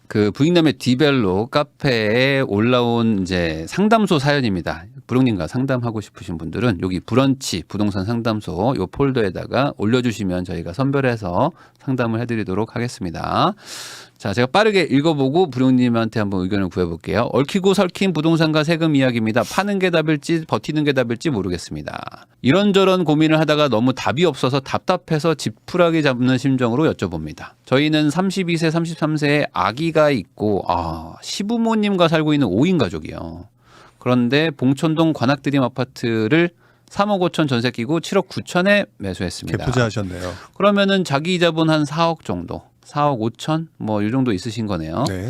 그 부익남의 디벨로 카페에 올라온 이제 상담소 사연입니다. 부록님과 상담하고 싶으신 분들은 여기 브런치 부동산 상담소 요 폴더에다가 올려주시면 저희가 선별해서 상담을 해드리도록 하겠습니다. 자, 제가 빠르게 읽어보고 부록님한테 한번 의견을 구해볼게요. 얽히고 설킨 부동산과 세금 이야기입니다. 파는 게 답일지 버티는 게 답일지 모르겠습니다. 이런저런 고민을 하다가 너무 답이 없어서 답답해서 지푸라기 잡는 심정으로 여쭤봅니다. 저희는 32세, 33세에 아기가 있고 시부모님과 살고 있는 5인 가족이요. 그런데 봉천동 관악드림 아파트를 3억 5천 전세 끼고 7억 9천에 매수했습니다. 개부자하셨네요. 그러면은 자기 자본 한 4억 정도, 4억 5천 뭐 이 정도 있으신 거네요. 네.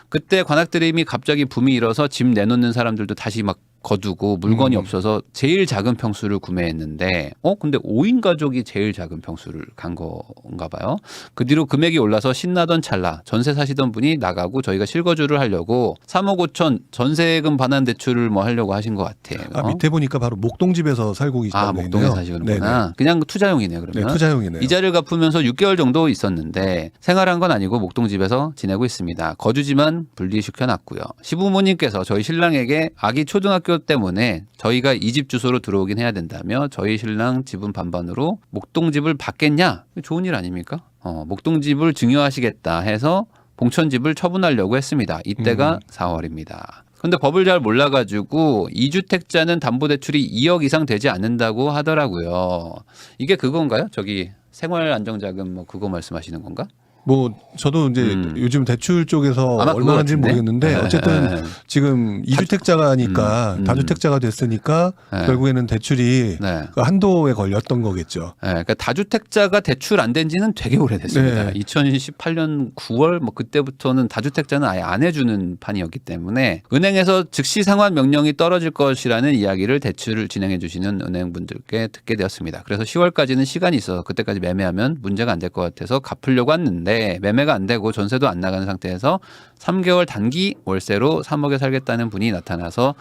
그때 관악드림이 갑자기 붐이 일어서 집 내놓는 사람들도 다시 막 거두고 물건이 없어서 제일 작은 평수를 구매했는데 근데 5인 가족이 제일 작은 평수를 간 건가 봐요. 그 뒤로 금액이 올라서 신나던 찰나 전세 사시던 분이 나가고 저희가 실거주를 하려고 3억 5천 전세금 반환 대출을 뭐 하려고 하신 것 같아요. 밑에 보니까 바로 목동집에서 살고 계시다고 목동에 있네요. 사시는구나. 그냥 투자용이네요. 그러면. 네, 투자용이네요. 이자를 갚으면서 6개월 정도 있었는데 생활한 건 아니고 목동집에서 지내고 있습니다. 거주지만 분리시켜놨고요. 시부모님께서 저희 신랑에게 아기 초등학교 때문에 저희가 이 집 주소로 들어오긴 해야 된다며 저희 신랑 집은 반반으로 목동집을 받겠냐? 좋은 일 아닙니까? 목동집을 증여하시겠다 해서 봉천집을 처분하려고 했습니다. 이때가 4월입니다. 근데 법을 잘 몰라가지고 2주택자는 담보대출이 2억 이상 되지 않는다고 하더라고요. 이게 그건가요? 저기 생활안정자금 뭐 그거 말씀하시는 건가? 뭐 저도 이제 요즘 대출 쪽에서 아마 얼마나인지 그거 같은데? 모르겠는데 어쨌든 지금 2주택자가니까 다주택자가 됐으니까 결국에는 대출이 그 한도에 걸렸던 거겠죠. 네, 그러니까 다주택자가 대출 안 된 지는 되게 오래됐습니다. 네. 2018년 9월 뭐 그때부터는 다주택자는 아예 안 해주는 판이었기 때문에 은행에서 즉시 상환 명령이 떨어질 것이라는 이야기를 대출을 진행해 주시는 은행분들께 듣게 되었습니다. 그래서 10월까지는 시간이 있어서 그때까지 매매하면 문제가 안 될 것 같아서 갚으려고 했는데 매매가 안 되고 전세도 안 나가는 상태에서 3개월 단기 월세로 3억에 살겠다는 분이 나타나서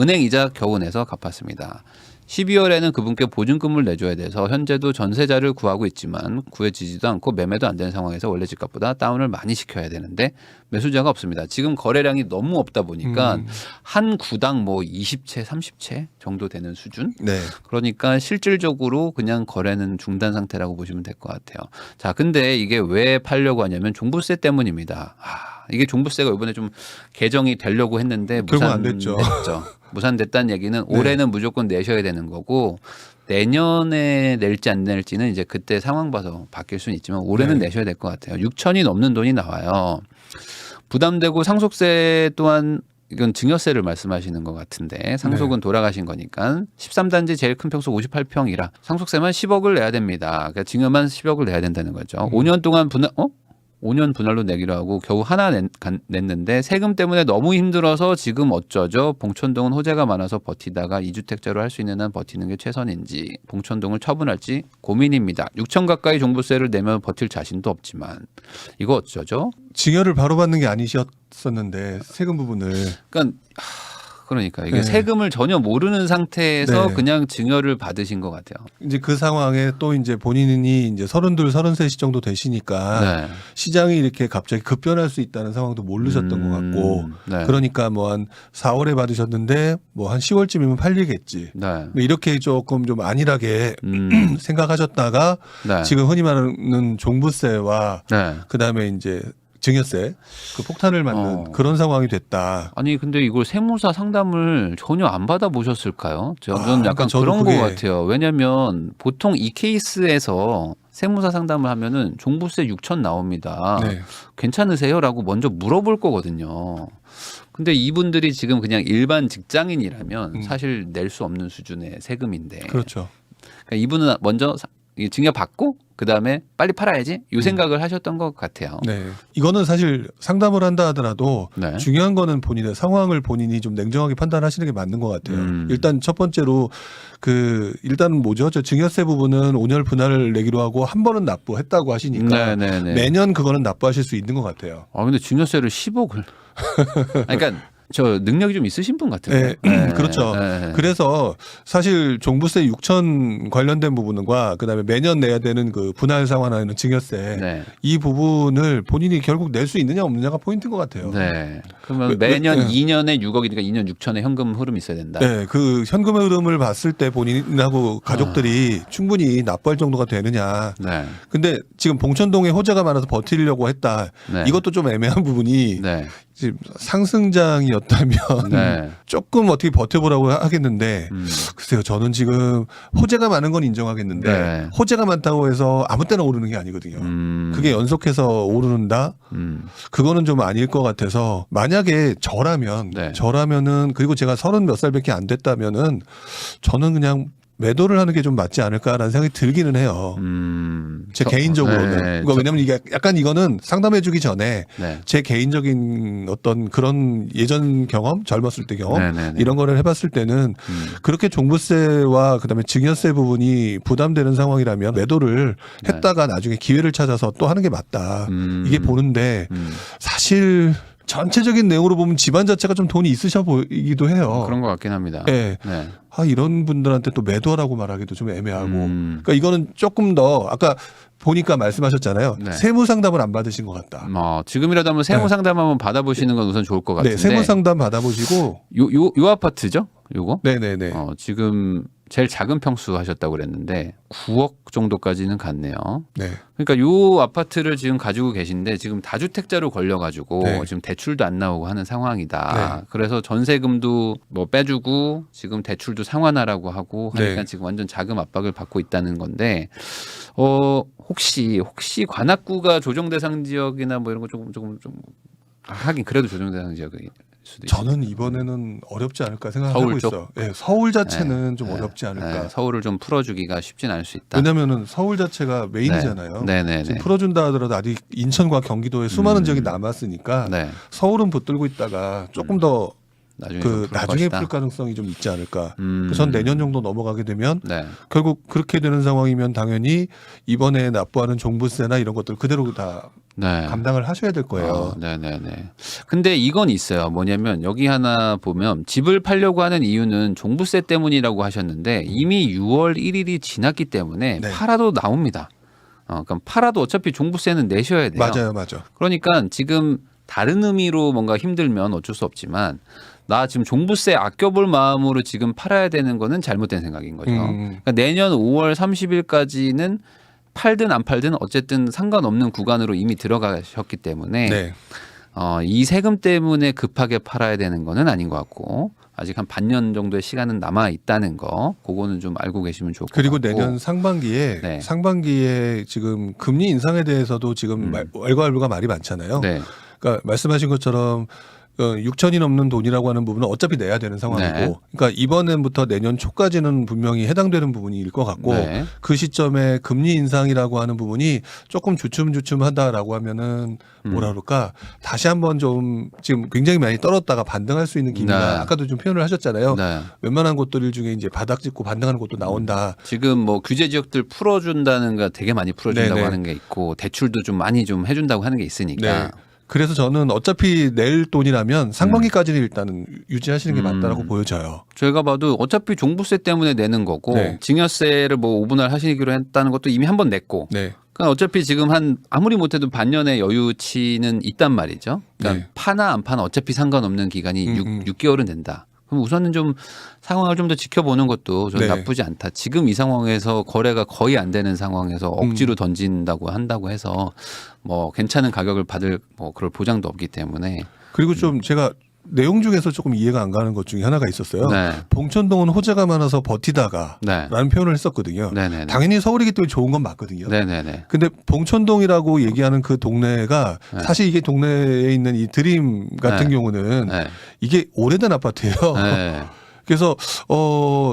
은행 이자 겨우 내서 갚았습니다. 12월에는 그분께 보증금을 내줘야 돼서 현재도 전세자를 구하고 있지만 구해지지도 않고 매매도 안 되는 상황에서 원래 집값보다 다운을 많이 시켜야 되는데 매수자가 없습니다. 지금 거래량이 너무 없다 보니까 한 구당 뭐 20채, 30채 정도 되는 수준? 네. 그러니까 실질적으로 그냥 거래는 중단 상태라고 보시면 될 것 같아요. 자, 근데 이게 왜 팔려고 하냐면 종부세 때문입니다. 이게 종부세가 이번에 좀 개정이 되려고 했는데 결국 안 됐죠. 무산됐다는 얘기는 올해는 무조건 내셔야 되는 거고 내년에 낼지 안 낼지는 이제 그때 상황 봐서 바뀔 수는 있지만 올해는 내셔야 될 것 같아요. 6천이 넘는 돈이 나와요. 부담되고 상속세 또한 이건 증여세를 말씀하시는 것 같은데 상속은 돌아가신 거니까 13단지 제일 큰 평수 58평이라 상속세만 10억을 내야 됩니다. 그러니까 증여만 10억을 내야 된다는 거죠. 5년 동안 5년 분할로 내기로 하고 겨우 하나 냈는데 세금 때문에 너무 힘들어서 지금 어쩌죠? 봉천동은 호재가 많아서 버티다가 2주택자로 할 수 있는 한 버티는 게 최선인지 봉천동을 처분할지 고민입니다. 6천 가까이 종부세를 내면 버틸 자신도 없지만 이거 어쩌죠? 증여를 바로 받는 게 아니셨었는데 세금 부분을 그러니까 이게 세금을 전혀 모르는 상태에서 네. 그냥 증여를 받으신 것 같아요. 이제 그 상황에 또 이제 본인이 이제 32, 33 정도 되시니까 시장이 이렇게 갑자기 급변할 수 있다는 상황도 모르셨던 것 같고 그러니까 뭐 한 4월에 받으셨는데 뭐 한 10월쯤이면 팔리겠지. 뭐 이렇게 조금 좀 안일하게 생각하셨다가 지금 흔히 말하는 종부세와 그다음에 이제 증여세 그 폭탄을 맞는 그런 상황이 됐다. 아니 근데 이걸 세무사 상담을 전혀 안 받아보셨을까요? 저는 약간 그런 것 같아요. 왜냐하면 보통 이 케이스에서 세무사 상담을 하면은 종부세 6천 나옵니다. 괜찮으세요?라고 먼저 물어볼 거거든요. 근데 이분들이 지금 그냥 일반 직장인이라면 사실 낼 수 없는 수준의 세금인데. 그렇죠. 그러니까 이분은 먼저 증여 받고 그다음에 빨리 팔아야지 이 생각을 하셨던 것 같아요. 네. 이거는 사실 상담을 한다 하더라도 중요한 거는 본인의 상황을 본인이 좀 냉정하게 판단하시는 게 맞는 것 같아요. 일단 첫 번째로 일단은 뭐죠? 저 증여세 부분은 5년 분할을 내기로 하고 한 번은 납부했다고 하시니까 매년 그거는 납부하실 수 있는 것 같아요. 근데 증여세를 10억을 그러니까 저 능력이 좀 있으신 분 같은데. 그렇죠. 그래서 사실 종부세 6천 관련된 부분과 그다음에 매년 내야 되는 그 분할 상환하는 증여세 이 부분을 본인이 결국 낼 수 있느냐 없느냐가 포인트인 것 같아요. 네. 그러면 매년 2년에 6억이니까 2년 6천에 현금 흐름이 있어야 된다. 네, 그 현금의 흐름을 봤을 때 본인하고 가족들이 충분히 납부할 정도가 되느냐. 네. 근데 지금 봉천동에 호재가 많아서 버티려고 했다. 이것도 좀 애매한 부분이 지금 상승장이었다면 조금 어떻게 버텨보라고 하겠는데 글쎄요, 저는 지금 호재가 많은 건 인정하겠는데 호재가 많다고 해서 아무 때나 오르는 게 아니거든요. 그게 연속해서 오르는다? 그거는 좀 아닐 것 같아서 만약에 저라면은 그리고 제가 30 몇 살밖에 안 됐다면은 저는 그냥 매도를 하는 게 좀 맞지 않을까라는 생각이 들기는 해요. 제 개인적으로는. 그러니까 왜냐면 이게 약간 이거는 상담해주기 전에 제 개인적인 어떤 그런 예전 경험, 젊었을 때 경험 이런 거를 해봤을 때는 그렇게 종부세와 그다음에 증여세 부분이 부담되는 상황이라면 매도를 했다가 나중에 기회를 찾아서 또 하는 게 맞다. 이게 보는데 사실 전체적인 내용으로 보면 집안 자체가 좀 돈이 있으셔 보이기도 해요. 그런 것 같긴 합니다. 이런 분들한테 또 매도하라고 말하기도 좀 애매하고. 그러니까 이거는 조금 더 아까 보니까 말씀하셨잖아요. 세무 상담을 안 받으신 것 같다. 지금이라도 한번 세무 상담 한번 받아보시는 건 우선 좋을 것 같은데. 세무 상담 받아보시고. 요 아파트죠? 요거? 네네네. 지금 제일 작은 평수 하셨다고 그랬는데 9억 정도까지는 갔네요. 그러니까 요 아파트를 지금 가지고 계신데 지금 다주택자로 걸려가지고 지금 대출도 안 나오고 하는 상황이다. 그래서 전세금도 뭐 빼주고 지금 대출도 상환하라고 하고 하니까 지금 완전 자금 압박을 받고 있다는 건데 혹시 관악구가 조정 대상 지역이나 뭐 이런 거 조금 하긴 그래도 조정 대상 지역이 저는 이번에는 어렵지 않을까 생각하고 있어요. 서울 자체는 좀 어렵지 않을까. 서울을 좀 풀어주기가 쉽진 않을 수 있다. 왜냐하면은 서울 자체가 메인이잖아요. 지금 풀어준다 하더라도 아직 인천과 경기도에 수많은 지역이 남았으니까 서울은 붙들고 있다가 조금 더 나중에 풀 가능성이 좀 있지 않을까. 전 내년 정도 넘어가게 되면 결국 그렇게 되는 상황이면 당연히 이번에 납부하는 종부세나 이런 것들 그대로 다 감당을 하셔야 될 거예요. 근데 이건 있어요. 뭐냐면 여기 하나 보면 집을 팔려고 하는 이유는 종부세 때문이라고 하셨는데 이미 6월 1일이 지났기 때문에 팔아도 나옵니다. 그럼 팔아도 어차피 종부세는 내셔야 돼요. 맞아요. 그러니까 지금 다른 의미로 뭔가 힘들면 어쩔 수 없지만 나 지금 종부세 아껴볼 마음으로 지금 팔아야 되는 거는 잘못된 생각인 거죠. 그러니까 내년 5월 30일까지는 팔든 안 팔든 어쨌든 상관없는 구간으로 이미 들어가셨기 때문에 이 세금 때문에 급하게 팔아야 되는 거는 아닌 것 같고 아직 한 반년 정도의 시간은 남아 있다는 거 그거는 좀 알고 계시면 좋을 것 같고. 그리고 내년 상반기에 지금 금리 인상에 대해서도 지금 왈가왈부가 말이 많잖아요. 그러니까 말씀하신 것처럼 6천이 넘는 돈이라고 하는 부분은 어차피 내야 되는 상황이고 그러니까 이번엔부터 내년 초까지는 분명히 해당되는 부분일 것 같고 그 시점에 금리 인상이라고 하는 부분이 조금 주춤주춤하다라고 하면은 뭐라 그럴까 다시 한번 좀 지금 굉장히 많이 떨었다가 반등할 수 있는 기미가 아까도 좀 표현을 하셨잖아요. 웬만한 곳들 중에 이제 바닥 짚고 반등하는 곳도 나온다. 지금 뭐 규제 지역들 풀어준다는 거 되게 많이 풀어준다고 하는 게 있고 대출도 좀 많이 좀 해준다고 하는 게 있으니까. 그래서 저는 어차피 낼 돈이라면 상반기까지는 일단은 유지하시는 게 맞다라고 보여져요. 제가 봐도 어차피 종부세 때문에 내는 거고 증여세를 뭐 5분할 하시기로 했다는 것도 이미 한 번 냈고 그러니까 어차피 지금 한 아무리 못해도 반년의 여유치는 있단 말이죠. 그러니까 파나 안 파나 어차피 상관없는 기간이 6개월은 된다. 그럼 우선은 좀 상황을 좀 더 지켜보는 것도 저는 나쁘지 않다. 지금 이 상황에서 거래가 거의 안 되는 상황에서 억지로 던진다고 한다고 해서 뭐 괜찮은 가격을 받을 뭐 그럴 보장도 없기 때문에. 그리고 좀 제가 내용 중에서 조금 이해가 안 가는 것 중에 하나가 있었어요. 봉천동은 호재가 많아서 버티다가 라는 표현을 했었거든요. 당연히 서울이기 때문에 좋은 건 맞거든요. 근데 봉천동이라고 얘기하는 그 동네가 사실 이게 동네에 있는 이 드림 같은 경우는 이게 오래된 아파트예요. 그래서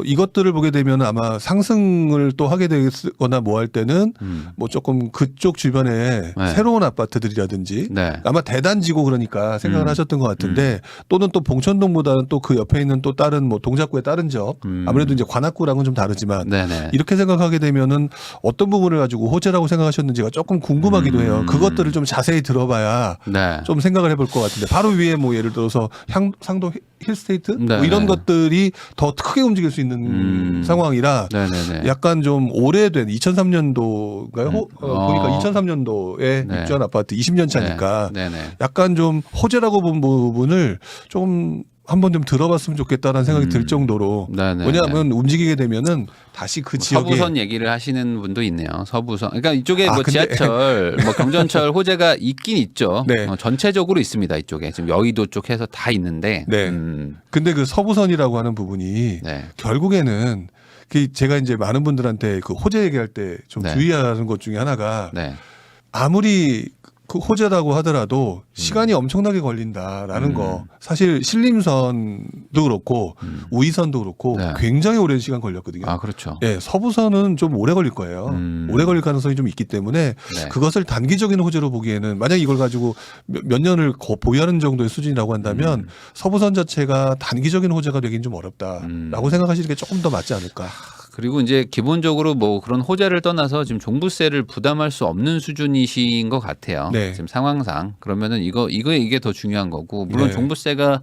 이것들을 보게 되면 아마 상승을 또 하게 되거나 뭐 할 때는 뭐 조금 그쪽 주변에 네. 새로운 아파트들이라든지 네. 아마 대단지고 그러니까 생각을 하셨던 것 같은데 또는 또 봉천동보다는 또 그 옆에 있는 또 다른 뭐 동작구의 다른 지역 아무래도 이제 관악구랑은 좀 다르지만 네네. 이렇게 생각하게 되면은 어떤 부분을 가지고 호재라고 생각하셨는지가 조금 궁금하기도 해요. 그것들을 좀 자세히 들어봐야 네. 좀 생각을 해볼 것 같은데 바로 위에 뭐 예를 들어서 상도 힐스테이트 네. 뭐 이런 것들이 더 크게 움직일 수 있는 상황이라 네네네. 약간 좀 오래된 2003년도인가요? 보니까 2003년도에 네. 입주한 아파트 20년 차니까 네네. 약간 좀 호재라고 본 부분을 좀 한번 좀 들어봤으면 좋겠다라는 생각이 들 정도로 네네. 왜냐하면 움직이게 되면은 다시 그 지역에 서부선 얘기를 하시는 분도 있네요. 서부선. 그러니까 이쪽에 뭐 근데 지하철, 뭐 경전철 호재가 있긴 있죠. 네. 전체적으로 있습니다. 이쪽에 지금 여의도 쪽 해서 다 있는데. 네. 근데 그 서부선이라고 하는 부분이 네. 결국에는 그 제가 이제 많은 분들한테 그 호재 얘기할 때 좀 네. 주의하는 것 중에 하나가 네. 아무리 그 호재라고 하더라도 시간이 엄청나게 걸린다라는 거 사실 신림선도 그렇고 우이선도 그렇고 네. 굉장히 오랜 시간 걸렸거든요. 아 그렇죠. 예, 서부선은 좀 오래 걸릴 거예요. 오래 걸릴 가능성이 좀 있기 때문에 네. 그것을 단기적인 호재로 보기에는 만약 이걸 가지고 몇 년을 보유하는 정도의 수준이라고 한다면 서부선 자체가 단기적인 호재가 되긴 좀 어렵다라고 생각하시는 게 조금 더 맞지 않을까. 그리고 이제 기본적으로 뭐 그런 호재를 떠나서 지금 종부세를 부담할 수 없는 수준이신 것 같아요. 네. 지금 상황상 그러면은 이게 더 중요한 거고 물론 네. 종부세가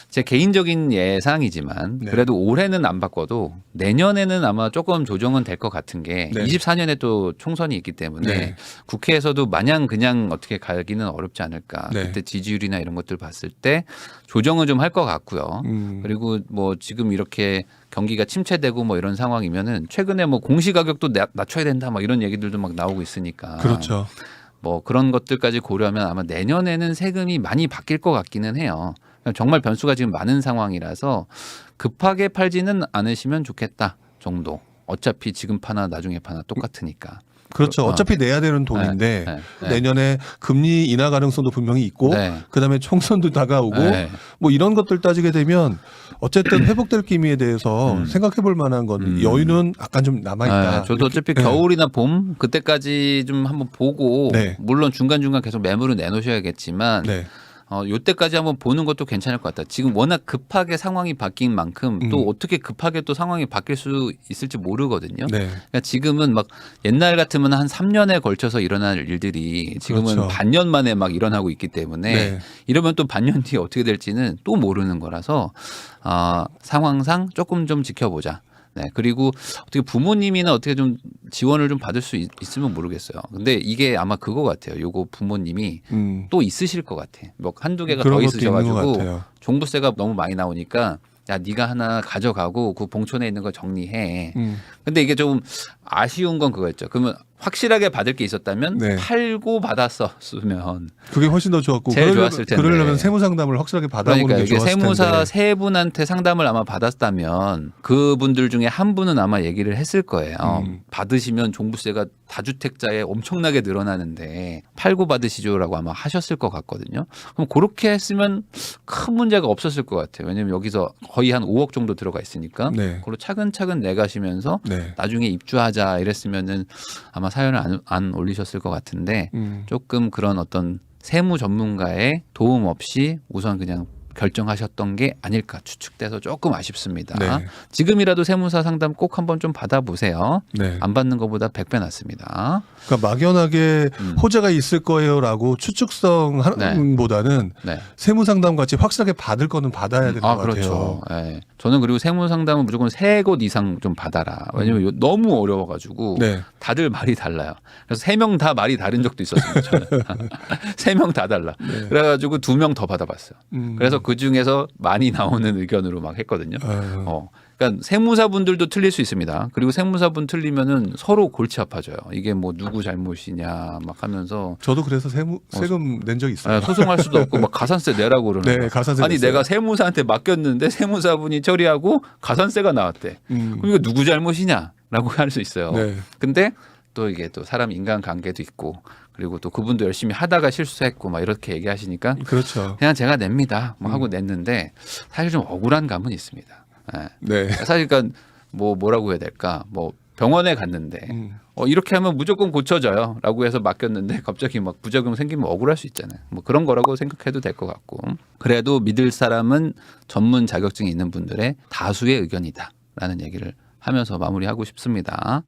제 개인적인 예상이지만 네. 그래도 올해는 안 바꿔도 내년에는 아마 조금 조정은 될 것 같은 게 네. 24년에 또 총선이 있기 때문에 네. 국회에서도 마냥 그냥 어떻게 가기는 어렵지 않을까. 네. 그때 지지율이나 이런 것들 봤을 때 조정은 좀 할 것 같고요. 그리고 뭐 지금 이렇게 경기가 침체되고 뭐 이런 상황이면은 최근에 뭐 공시 가격도 낮춰야 된다 막 이런 얘기들도 막 나오고 있으니까. 그렇죠. 뭐 그런 것들까지 고려하면 아마 내년에는 세금이 많이 바뀔 것 같기는 해요. 정말 변수가 지금 많은 상황이라서 급하게 팔지는 않으시면 좋겠다 정도. 어차피 지금 파나 나중에 파나 똑같으니까. 그렇죠. 어차피 내야 되는 돈인데 네. 내년에 금리 인하 가능성도 분명히 있고 네. 그다음에 총선도 다가오고 네. 뭐 이런 것들 따지게 되면 어쨌든 회복될 기미에 대해서 생각해 볼 만한 건 여유는 약간 좀 남아있다. 네, 저도 어차피 겨울이나 봄 그때까지 좀 한번 보고 네. 물론 중간중간 계속 매물을 내놓으셔야겠지만 네. 요때까지 한번 보는 것도 괜찮을 것 같다. 지금 워낙 급하게 상황이 바뀐 만큼 또 어떻게 급하게 또 상황이 바뀔 수 있을지 모르거든요. 네. 그러니까 지금은 막 옛날 같으면 한 3년에 걸쳐서 일어날 일들이 지금은 그렇죠. 반년 만에 막 일어나고 있기 때문에 네. 이러면 또 반년 뒤에 어떻게 될지는 또 모르는 거라서 상황상 조금 좀 지켜보자. 네. 그리고 어떻게 부모님이나 어떻게 좀 지원을 좀 받을 수 있으면 모르겠어요. 근데 이게 아마 그거 같아요. 요거 부모님이 또 있으실 것 같아. 뭐 한두 개가 그런 더 것도 있는 것 있으셔가지고 같아요. 종부세가 너무 많이 나오니까 야 네가 하나 가져가고 그 봉촌에 있는 거 정리해. 근데 이게 좀 아쉬운 건 그거였죠. 그러면 확실하게 받을 게 있었다면 네. 팔고 받았었으면 그게 훨씬 더 좋았고 제일 좋았을 텐데. 그러려면 세무 상담을 확실하게 받아보는 그러니까 게 이게 좋았을 세무사 텐데. 세 분한테 상담을 아마 받았다면 그분들 중에 한 분은 아마 얘기를 했을 거예요. 받으시면 종부세가 다주택자에 엄청나게 늘어나는데 팔고 받으시죠라고 아마 하셨을 것 같거든요. 그럼 그렇게 했으면 큰 문제가 없었을 것 같아요. 왜냐하면 여기서 거의 한 5억 정도 들어가 있으니까 네. 그걸로 차근차근 내가시면서 네. 나중에 입주하자 이랬으면은 아마 사연을 안 올리셨을 것 같은데 조금 그런 어떤 세무 전문가의 도움 없이 우선 그냥 결정하셨던 게 아닐까 추측돼서 조금 아쉽습니다. 네. 지금이라도 세무사 상담 꼭 한번 좀 받아보세요. 네. 안 받는 것보다 100배 낫습니다. 그러니까 막연하게 호재가 있을 거예요라고 추측성보다는 네. 세무 상담 같이 확실하게 받을 거는 받아야 되는 것 그렇죠. 같아요. 네. 저는 그리고 세무 상담은 무조건 3곳 이상 좀 받아라. 왜냐면 너무 어려워가지고 네. 다들 말이 달라요. 그래서 3명 다 말이 다른 적도 있었습니다. 저는 3명 다 달라. 네. 그래가지고 2명 더 받아봤어요. 그래서 그 중에서 많이 나오는 의견으로 막 했거든요. 그러니까 세무사분들도 틀릴 수 있습니다. 그리고 세무사분 틀리면은 서로 골치 아파져요. 이게 뭐 누구 잘못이냐 막 하면서 저도 그래서 세금 낸 적이 있어요. 소송할 수도 없고 막 가산세 내라고 그러는 네, 거예요. 가산세 아니 냈어요. 내가 세무사한테 맡겼는데 세무사분이 처리하고 가산세가 나왔대. 그럼 이거 누구 잘못이냐라고 할 수 있어요. 네. 근데 또 이게 또 사람 인간관계도 있고 그리고 또 그분도 열심히 하다가 실수했고 막 이렇게 얘기하시니까 그렇죠. 그냥 제가 냅니다. 뭐 하고 냈는데 사실 좀 억울한 감은 있습니다. 네. 사실 그러니까 뭐라고 해야 될까? 뭐 병원에 갔는데 이렇게 하면 무조건 고쳐져요라고 해서 맡겼는데 갑자기 막 부작용 생기면 억울할 수 있잖아요. 뭐 그런 거라고 생각해도 될 것 같고 그래도 믿을 사람은 전문 자격증이 있는 분들의 다수의 의견이다라는 얘기를 하면서 마무리하고 싶습니다.